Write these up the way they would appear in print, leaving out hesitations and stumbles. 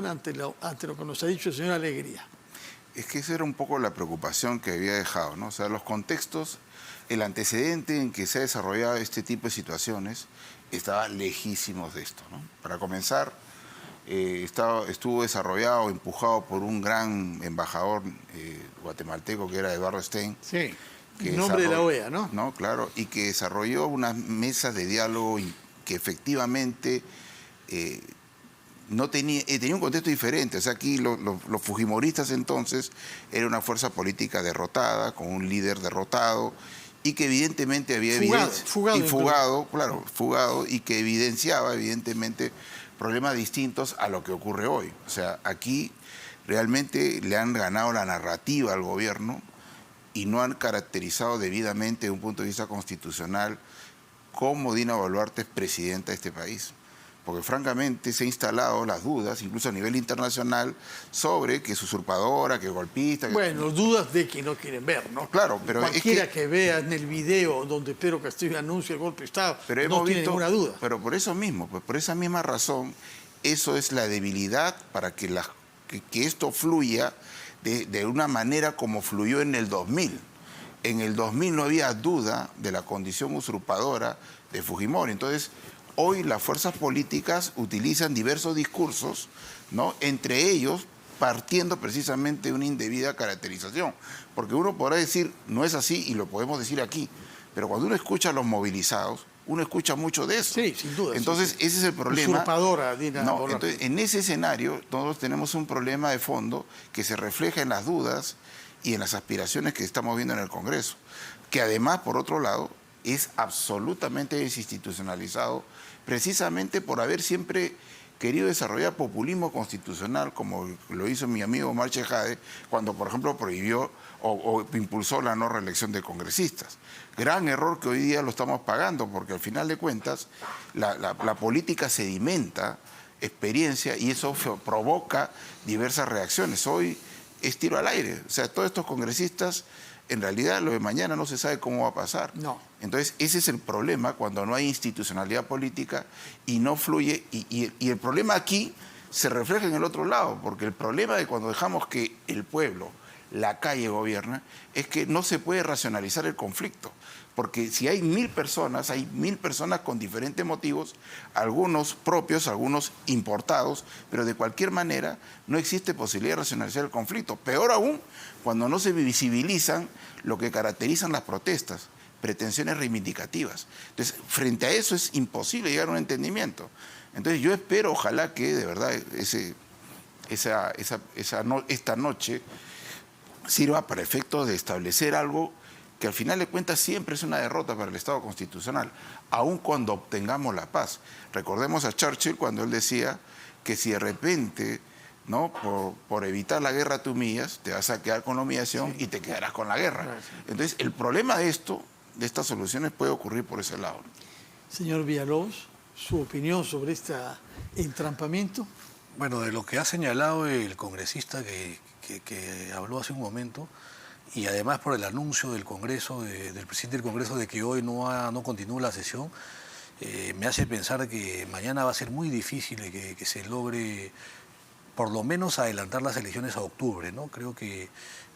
ante lo que nos ha dicho el señor Alegría. Es que esa era un poco la preocupación que había dejado, ¿no? O sea, los contextos, el antecedente en que se ha desarrollado este tipo de situaciones estaba lejísimos de esto, ¿no? Para comenzar, estuvo desarrollado, empujado por un gran embajador guatemalteco que era Eduardo Stein. Sí, en nombre de la OEA, ¿no? No, claro, y que desarrolló unas mesas de diálogo que efectivamente no tenía un contexto diferente. O sea, aquí los fujimoristas entonces era una fuerza política derrotada, con un líder derrotado, y que evidentemente había fugado, y que evidenciaba evidentemente problemas distintos a lo que ocurre hoy. O sea, aquí realmente le han ganado la narrativa al gobierno y no han caracterizado debidamente desde un punto de vista constitucional cómo Dina Boluarte es presidenta de este país. Porque francamente se han instalado las dudas, incluso a nivel internacional, sobre que es usurpadora, que es golpista. Bueno, dudas de que no quieren ver, ¿no? Claro, pero cualquiera que vea en el video donde Pedro Castillo anuncia el golpe de Estado, pero no tiene ninguna duda. Pero por eso mismo, pues por esa misma razón, eso es la debilidad para que esto fluya de una manera como fluyó en el 2000. En el 2000 no había duda de la condición usurpadora de Fujimori. Entonces, hoy las fuerzas políticas utilizan diversos discursos, ¿no? Entre ellos partiendo precisamente de una indebida caracterización. Porque uno podrá decir, no es así, y lo podemos decir aquí, pero cuando uno escucha a los movilizados, uno escucha mucho de eso. Sí, sin duda. Entonces, sí. Ese es el problema. Usurpadora, Dina Boluarte. Entonces, en ese escenario, todos tenemos un problema de fondo que se refleja en las dudas y en las aspiraciones que estamos viendo en el Congreso, que además, por otro lado, es absolutamente desinstitucionalizado, precisamente por haber siempre querido desarrollar populismo constitucional, como lo hizo mi amigo Omar Chejade, cuando, por ejemplo, prohibió o impulsó la no reelección de congresistas. Gran error que hoy día lo estamos pagando, porque al final de cuentas la política sedimenta experiencia y eso provoca diversas reacciones. Hoy es tiro al aire. O sea, todos estos congresistas, en realidad lo de mañana no se sabe cómo va a pasar. No. Entonces, ese es el problema cuando no hay institucionalidad política y no fluye. Y el problema aquí se refleja en el otro lado, porque el problema de cuando dejamos que el pueblo, la calle gobierna, es que no se puede racionalizar el conflicto. Porque si hay 1000 personas, hay 1000 personas con diferentes motivos, algunos propios, algunos importados, pero de cualquier manera no existe posibilidad de racionalizar el conflicto. Peor aún, cuando no se visibilizan lo que caracterizan las protestas, pretensiones reivindicativas. Entonces, frente a eso es imposible llegar a un entendimiento. Entonces, yo espero, ojalá que de verdad esta noche sirva para efectos de establecer algo que al final de cuentas siempre es una derrota para el Estado constitucional, aun cuando obtengamos la paz. Recordemos a Churchill cuando él decía que si de repente, ¿no?, por evitar la guerra te humillas, te vas a quedar con la humillación y te quedarás con la guerra. Entonces, el problema de estas soluciones puede ocurrir por ese lado. Señor Villalobos, ¿su opinión sobre este entrampamiento? Bueno, de lo que ha señalado el congresista que habló hace un momento, y además por el anuncio del Congreso, del presidente del Congreso, de que hoy no continúa la sesión, me hace pensar que mañana va a ser muy difícil que se logre por lo menos adelantar las elecciones a octubre, ¿no? Creo que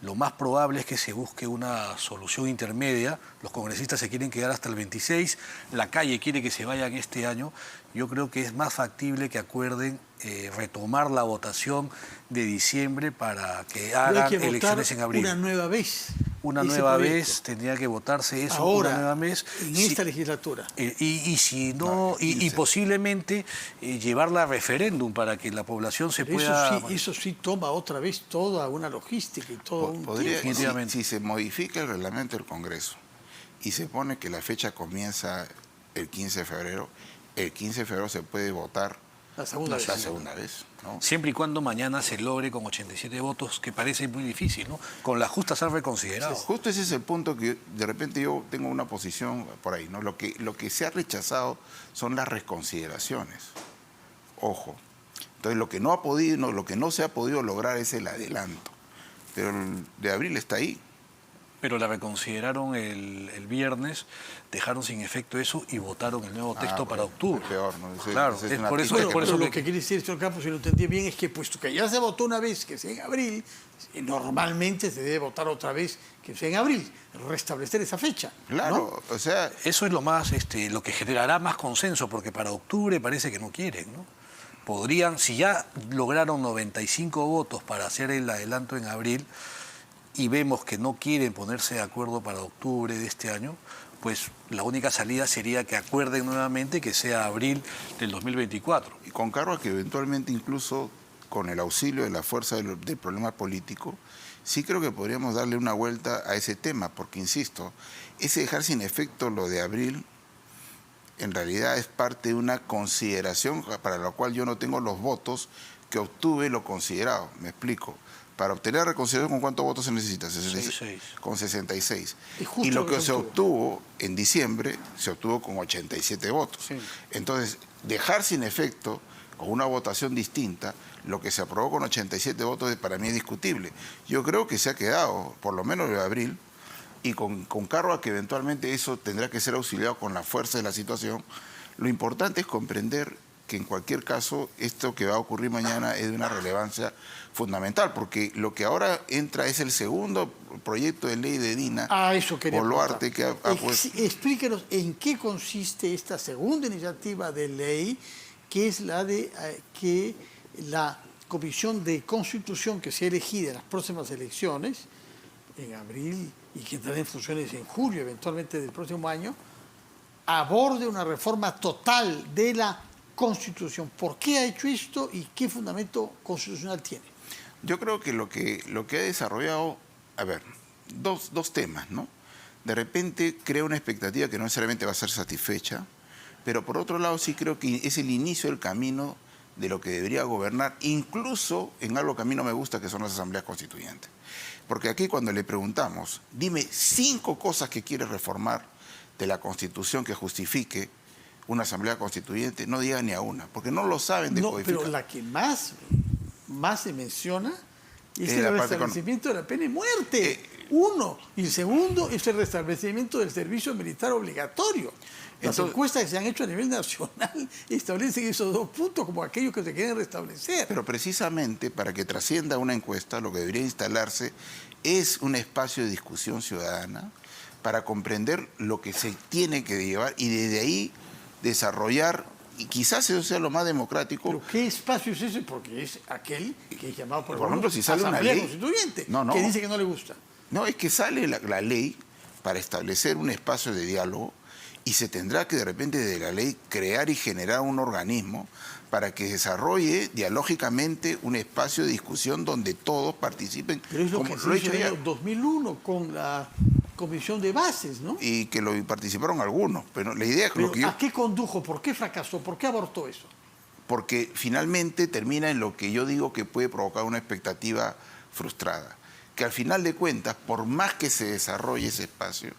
lo más probable es que se busque una solución intermedia. Los congresistas se quieren quedar hasta el 26, la calle quiere que se vayan este año. Yo creo que es más factible que acuerden retomar la votación de diciembre para que hagan elecciones en abril. Una nueva vez. Una nueva vez tendría que votarse eso. Ahora, una nueva vez. En esta legislatura. Y si no, y posiblemente llevarla a referéndum para que la población se pueda... Eso sí toma otra vez toda una logística y todo un tiempo. Si se modifica el reglamento del Congreso y se pone que la fecha comienza el 15 de febrero, el 15 de febrero se puede votar la segunda vez, ¿no? Siempre y cuando mañana se logre con 87 votos, que parece muy difícil, ¿no? Con la justa ser reconsiderado. Sí, justo ese es el punto que de repente yo tengo una posición por ahí, ¿no? Lo que se ha rechazado son las reconsideraciones. Ojo. Entonces lo que no se ha podido lograr es el adelanto. Pero el de abril está ahí. Pero la reconsideraron el viernes, dejaron sin efecto eso y votaron el nuevo texto para octubre. Peor, ¿no? Claro, Esa es es una por eso, pista por eso Lo que quiere decir, señor Campos, si lo entendí bien, es que puesto que ya se votó una vez que sea en abril, normalmente se debe votar otra vez que sea en abril, restablecer esa fecha. Claro, ¿no? o sea, Eso es lo más, lo que generará más consenso, porque para octubre parece que no quieren, ¿no? Podrían, si ya lograron 95 votos para hacer el adelanto en abril y vemos que no quieren ponerse de acuerdo para octubre de este año, pues la única salida sería que acuerden nuevamente que sea abril del 2024. y con cargo a que eventualmente incluso con el auxilio de la fuerza del problema político, sí creo que podríamos darle una vuelta a ese tema, porque insisto, ese dejar sin efecto lo de abril en realidad es parte de una consideración para la cual yo no tengo los votos que obtuve lo considerado. Me explico. Para obtener la reconsideración, ¿con cuántos votos se necesita? 66. Con 66. Y justo Y lo lo que que se obtuvo. obtuvo en diciembre, se obtuvo con 87 votos. Sí. Entonces, dejar sin efecto, con una votación distinta, lo que se aprobó con 87 votos para mí es discutible. Yo creo que se ha quedado, por lo menos de abril, y con cargo a que eventualmente eso tendrá que ser auxiliado con la fuerza de la situación, lo importante es comprender que en cualquier caso esto que va a ocurrir mañana es de una relevancia fundamental, porque lo que ahora entra es el segundo proyecto de ley de Dina Eso quería Boluarte que ha puesto. Explíquenos en qué consiste esta segunda iniciativa de ley, que es la de que la Comisión de Constitución que sea elegida en las próximas elecciones, en abril, y que entrará en funciones en julio, eventualmente del próximo año, aborde una reforma total de la Constitución. ¿Por qué ha hecho esto y qué fundamento constitucional tiene? Yo creo que lo que ha desarrollado, a ver, dos temas, ¿no? De repente crea una expectativa que no necesariamente va a ser satisfecha, pero por otro lado sí creo que es el inicio del camino de lo que debería gobernar, incluso en algo que a mí no me gusta, que son las asambleas constituyentes. Porque aquí cuando le preguntamos, dime 5 cosas que quiere reformar de la Constitución que justifique una asamblea constituyente, no diga ni a una, porque no lo saben decodificar. Pero la que más se menciona es la el parte restablecimiento de la pena de muerte. Uno. Y el segundo es el restablecimiento del servicio militar obligatorio. Las encuestas que se han hecho a nivel nacional establecen esos 2 puntos como aquellos que se quieren restablecer. Pero precisamente para que trascienda una encuesta, lo que debería instalarse es un espacio de discusión ciudadana para comprender lo que se tiene que llevar y desde ahí desarrollar, y quizás eso sea lo más democrático. ¿Pero qué espacio es ese? Porque es aquel que es llamado por ejemplo, si sale una Asamblea ley Constituyente, no. que dice que no le gusta. No, es que sale la ley para establecer un espacio de diálogo y se tendrá que de repente de la ley crear y generar un organismo para que desarrolle dialógicamente un espacio de discusión donde todos participen. Pero es lo como que se lo ha hizo hecho en el ya. año 2001 con la Comisión de Bases, ¿no? Y que lo participaron algunos. Pero la idea es Pero lo que yo... ¿a qué condujo? ¿Por qué fracasó? ¿Por qué abortó eso? Porque finalmente termina en lo que yo digo que puede provocar una expectativa frustrada. Que al final de cuentas, por más que se desarrolle ese espacio,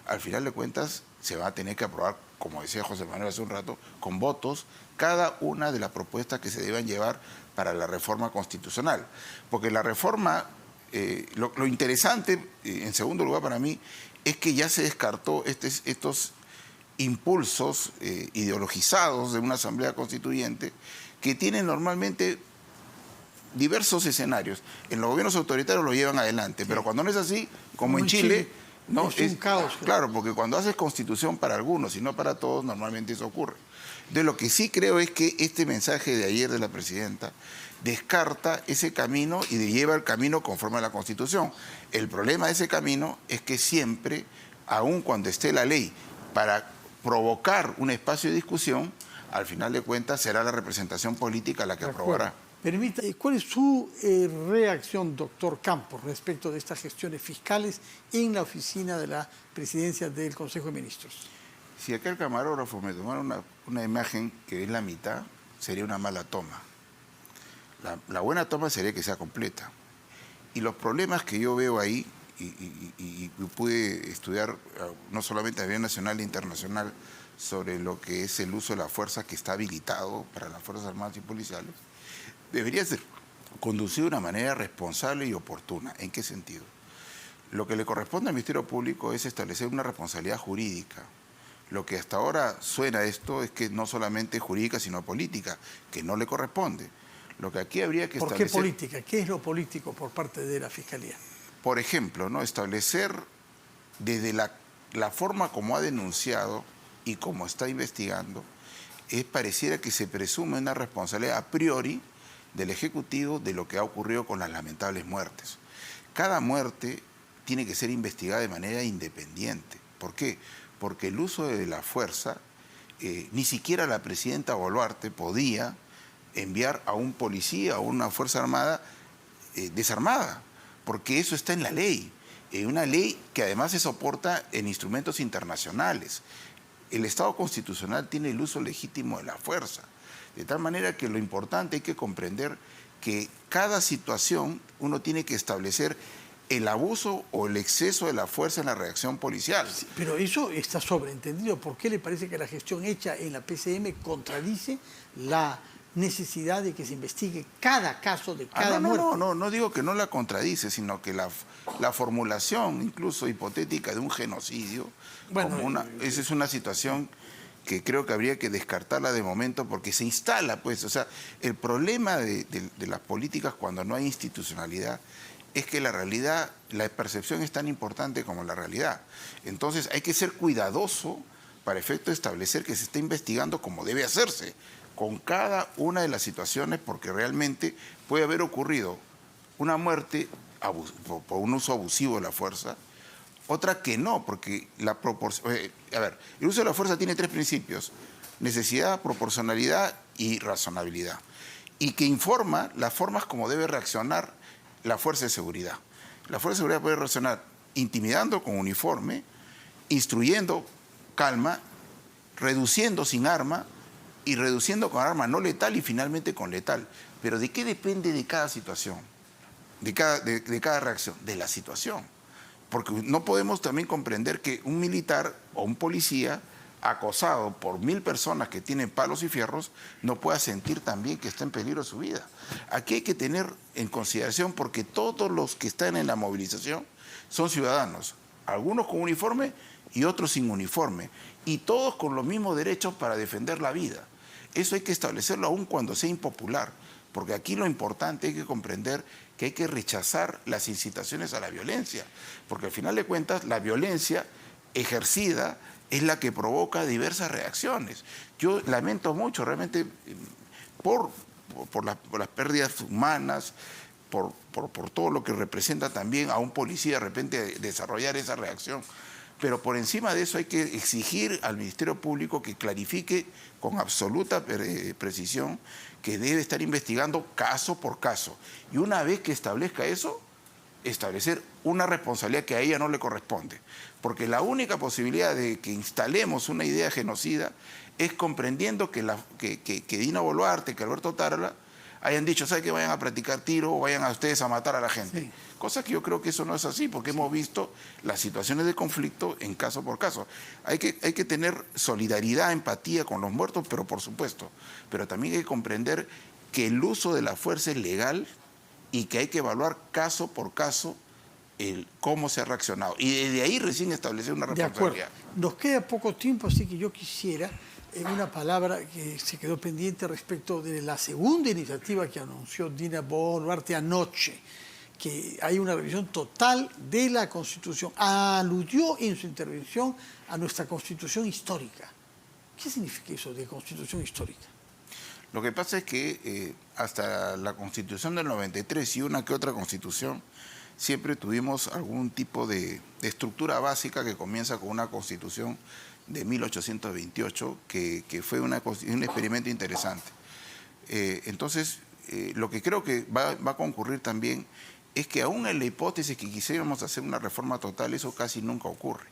al final de cuentas se va a tener que aprobar, como decía José Manuel hace un rato, con votos, cada una de las propuestas que se deban llevar para la reforma constitucional. Porque la reforma, lo interesante, en segundo lugar para mí, es que ya se descartó estos impulsos ideologizados de una asamblea constituyente que tienen normalmente diversos escenarios. En los gobiernos autoritarios lo llevan adelante, pero cuando no es así, como en Chile, no es un caos. Claro, porque cuando haces constitución para algunos y no para todos, normalmente eso ocurre. Entonces, lo que sí creo es que este mensaje de ayer de la presidenta descarta ese camino y lleva el camino conforme a la Constitución. El problema de ese camino es que siempre, aun cuando esté la ley para provocar un espacio de discusión, al final de cuentas será la representación política la que aprobará. Permita, ¿cuál es su reacción, doctor Campos, respecto de estas gestiones fiscales en la oficina de la presidencia del Consejo de Ministros? Si aquel camarógrafo me tomara una imagen que es la mitad, sería una mala toma. La buena toma sería que sea completa. Y los problemas que yo veo ahí, y pude estudiar no solamente a nivel nacional e internacional sobre lo que es el uso de la fuerza que está habilitado para las Fuerzas Armadas y Policiales, debería ser conducido de una manera responsable y oportuna. ¿En qué sentido? Lo que le corresponde al Ministerio Público es establecer una responsabilidad jurídica. Lo que hasta ahora suena esto es que no solamente es jurídica, sino política, que no le corresponde. Lo que aquí habría que establecer... ¿Por qué política? ¿Qué es lo político por parte de la Fiscalía? Por ejemplo, ¿no? Establecer desde la forma como ha denunciado y como está investigando, pareciera que se presume una responsabilidad a priori del Ejecutivo de lo que ha ocurrido con las lamentables muertes. Cada muerte tiene que ser investigada de manera independiente. ¿Por qué? Porque el uso de la fuerza, ni siquiera la presidenta Boluarte podía enviar a un policía o una fuerza armada desarmada, porque eso está en la ley. Una ley que además se soporta en instrumentos internacionales. El Estado constitucional tiene el uso legítimo de la fuerza. De tal manera que lo importante hay que comprender que cada situación uno tiene que establecer el abuso o el exceso de la fuerza en la reacción policial. Sí, pero eso está sobreentendido. ¿Por qué le parece que la gestión hecha en la PCM contradice la necesidad de que se investigue cada caso de cada muerte? No digo que no la contradice, sino que la formulación incluso hipotética de un genocidio, bueno, esa es una situación que creo que habría que descartarla de momento porque se instala, pues, o sea, el problema de las políticas cuando no hay institucionalidad es que la realidad, la percepción es tan importante como la realidad. Entonces hay que ser cuidadoso para efecto de establecer que se está investigando como debe hacerse, con cada una de las situaciones, porque realmente puede haber ocurrido una muerte por un uso abusivo de la fuerza, otra que no, porque la proporción... el uso de la fuerza tiene tres principios: necesidad, proporcionalidad y razonabilidad, y que informa las formas como debe reaccionar la fuerza de seguridad. La fuerza de seguridad puede reaccionar intimidando con uniforme, instruyendo calma, reduciendo sin arma y reduciendo con arma no letal y finalmente con letal. Pero ¿de qué depende de cada situación? De cada reacción. De la situación. Porque no podemos también comprender que un militar o un policía acosado por 1000 personas que tienen palos y fierros no pueda sentir también que está en peligro su vida. Aquí hay que tener en consideración, porque todos los que están en la movilización son ciudadanos, algunos con uniforme y otros sin uniforme, y todos con los mismos derechos para defender la vida. Eso hay que establecerlo aún cuando sea impopular, porque aquí lo importante hay que comprender que hay que rechazar las incitaciones a la violencia, porque al final de cuentas la violencia ejercida es la que provoca diversas reacciones. Yo lamento mucho realmente por las pérdidas humanas, por todo lo que representa también a un policía de repente desarrollar esa reacción. Pero por encima de eso hay que exigir al Ministerio Público que clarifique con absoluta precisión que debe estar investigando caso por caso. Y una vez que establezca eso, establecer una responsabilidad que a ella no le corresponde. Porque la única posibilidad de que instalemos una idea genocida es comprendiendo que Dina Boluarte, que Alberto Otárola hayan dicho, ¿sabe que vayan a practicar tiro o vayan a ustedes a matar a la gente? Sí. Cosa que yo creo que eso no es así, porque hemos visto las situaciones de conflicto en caso por caso. Hay que tener solidaridad, empatía con los muertos, pero por supuesto. Pero también hay que comprender que el uso de la fuerza es legal y que hay que evaluar caso por caso cómo se ha reaccionado. Y desde ahí recién establecer una responsabilidad. De acuerdo. Nos queda poco tiempo, así que yo quisiera, en una palabra que se quedó pendiente respecto de la segunda iniciativa que anunció Dina Boluarte anoche, que hay una revisión total de la Constitución. Aludió en su intervención a nuestra Constitución histórica. ¿Qué significa eso de Constitución histórica? Lo que pasa es que hasta la Constitución del 93 y una que otra Constitución, siempre tuvimos algún tipo de estructura básica que comienza con una Constitución de 1828, que fue un experimento interesante. Entonces, lo que creo que va a concurrir también es que aún en la hipótesis que quisiéramos hacer una reforma total, eso casi nunca ocurre.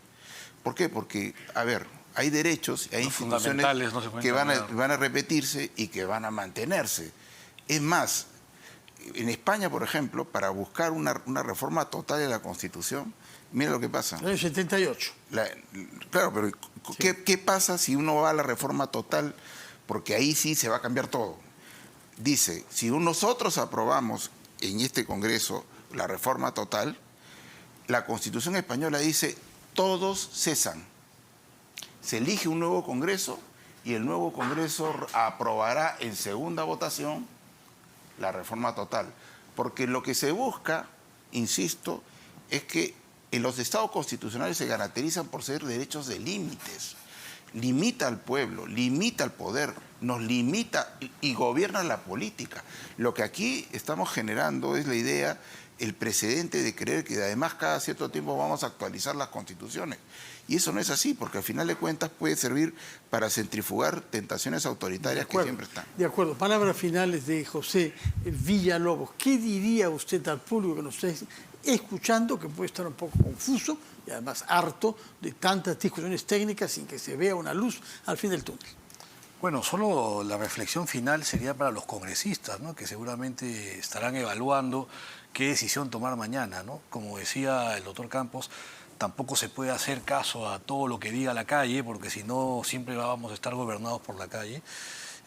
¿Por qué? Porque, a ver, hay derechos, hay instituciones que van a repetirse y que van a mantenerse. Es más, en España, por ejemplo, para buscar una reforma total de la Constitución, mira lo que pasa. En el 78. Claro, pero sí. ¿Qué pasa si uno va a la reforma total? Porque ahí sí se va a cambiar todo. Dice, si nosotros aprobamos en este Congreso la reforma total, la Constitución española dice, todos cesan. Se elige un nuevo Congreso y el nuevo Congreso aprobará en segunda votación la reforma total. Porque lo que se busca, insisto, es que en los estados constitucionales se caracterizan por ser derechos de límites. Limita al pueblo, limita al poder, nos limita y gobierna la política. Lo que aquí estamos generando es la idea, el precedente de creer que además cada cierto tiempo vamos a actualizar las constituciones. Y eso no es así, porque al final de cuentas puede servir para centrifugar tentaciones autoritarias que siempre están. De acuerdo. Palabras finales de José Villalobos. ¿Qué diría usted al público que nos está escuchando, que puede estar un poco confuso y además harto de tantas discusiones técnicas sin que se vea una luz al fin del túnel? Bueno, solo la reflexión final sería para los congresistas, ¿no? Que seguramente estarán evaluando qué decisión tomar mañana, ¿no? Como decía el doctor Campos, tampoco se puede hacer caso a todo lo que diga la calle, porque si no siempre vamos a estar gobernados por la calle.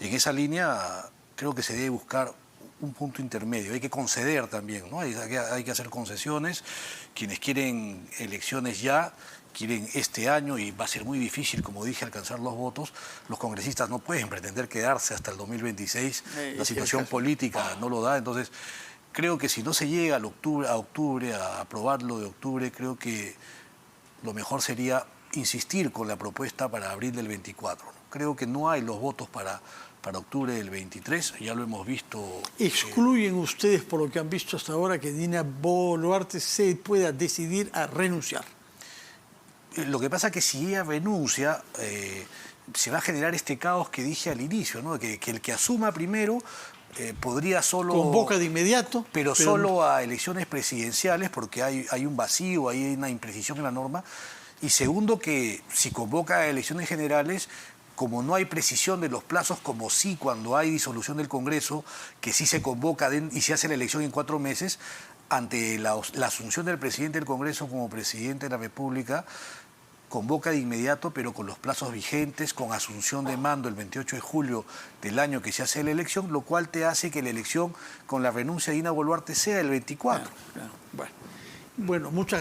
En esa línea creo que se debe buscar un punto intermedio, hay que conceder también, ¿no? Hay que hacer concesiones. Quienes quieren elecciones ya, quieren este año, y va a ser muy difícil, como dije, alcanzar los votos. Los congresistas no pueden pretender quedarse hasta el 2026, la situación política no lo da. Entonces creo que si no se llega a octubre, a aprobarlo de octubre, creo que lo mejor sería insistir con la propuesta para abril del 24. Creo que no hay los votos para octubre del 23, ya lo hemos visto. ¿Excluyen ustedes, por lo que han visto hasta ahora, que Dina Boluarte se pueda decidir a renunciar? Lo que pasa es que si ella renuncia, se va a generar este caos que dije al inicio, ¿no? Que el que asuma primero podría solo... Convoca de inmediato. Pero solo a elecciones presidenciales, porque hay un vacío, hay una imprecisión en la norma. Y segundo, que si convoca a elecciones generales, como no hay precisión de los plazos, como sí cuando hay disolución del Congreso, que sí se convoca y se hace la elección en 4 meses, ante la asunción del presidente del Congreso como presidente de la República, convoca de inmediato, pero con los plazos vigentes, con asunción de mando el 28 de julio del año que se hace la elección, lo cual te hace que la elección con la renuncia de Dina Boluarte sea el 24. Bueno, muchas gracias.